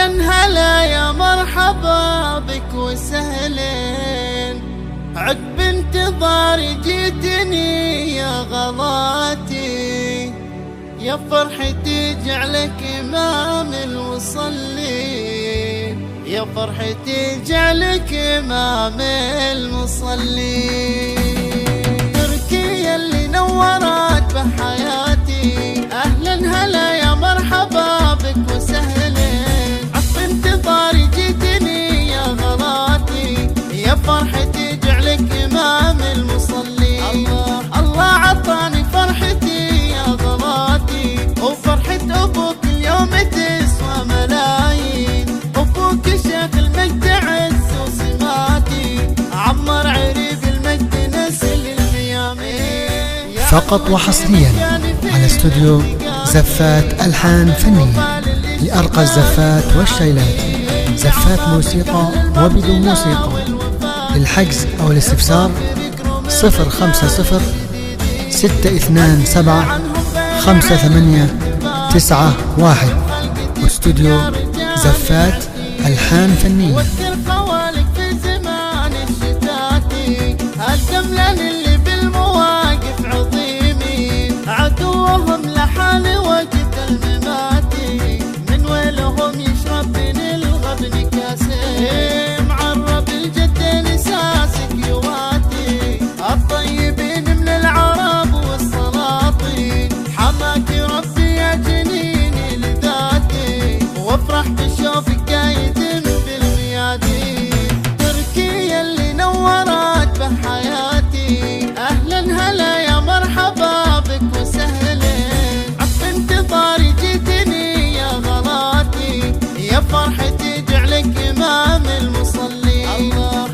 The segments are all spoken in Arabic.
أهلا هلا يا مرحبا بك وسهلين، عقب انتظاري جيتني يا غلاتي، يا فرحتي جعلك إمام المصلين، يا فرحتي جعلك إمام المصلين. تركيا اللي نورت بحياتي، أهلا هلا يا مرحبا بك وسهلين، عقب انتظاري جيتني يا غلاتي، يا فرحتي جعلك إمام المصلين. الله عطاني فرحتي يا غلاتي، وفرحة أبوك اليوم تسوى ملايين، أبوك شيخ المجد عز وسماتي، عمر عريب المجد نسل الميامين. فقط وحصريا على استوديو زفات ألحان فنية لأرقى الزفات والشيلات، زفات موسيقى وبدون موسيقى. للحجز أو الاستفسار 050 627 5891. واستوديو زفات ألحان فنية. اللي بالمواقف عظيمين، عدوهم لحال وقت المماتي، من ويلهم يشرب من الغبن كاسين، معرب الجدين ساسك يواتي، الطيبين من العرب والسلاطين، حماك ربي يا جنيني لذاتي، وافرح بشوفك قايد بالميادين. تركيا اللي نورت بحياتي، أهلا هلا يا مرحبا بك وسهلين، عقب انتظاري جيتني يا غلاتي، يا فرحتي جعلك إمام المصلين.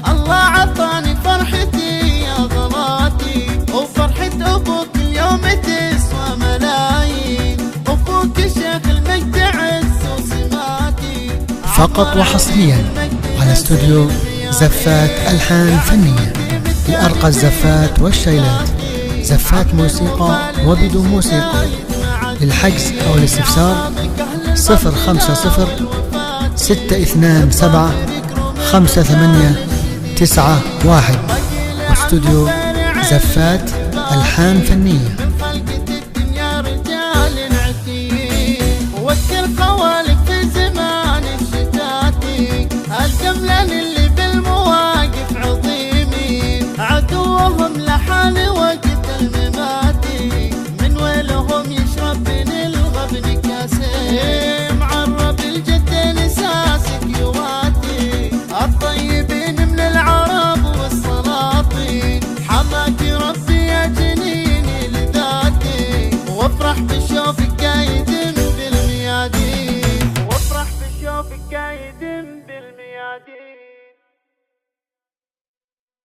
الله عطاني فرحتي يا غلاتي، وفرحة أبوك اليوم تسوى ملايين، أبوك شيخ المجد عز وسماتي. فقط وحصريا على استوديو زفات ألحان فنية لأرقى الزفات والشيلات، زفات موسيقى وبدون موسيقى. للحجز أو الاستفسار 050 627 5891. واستوديو زفات ألحان فنية.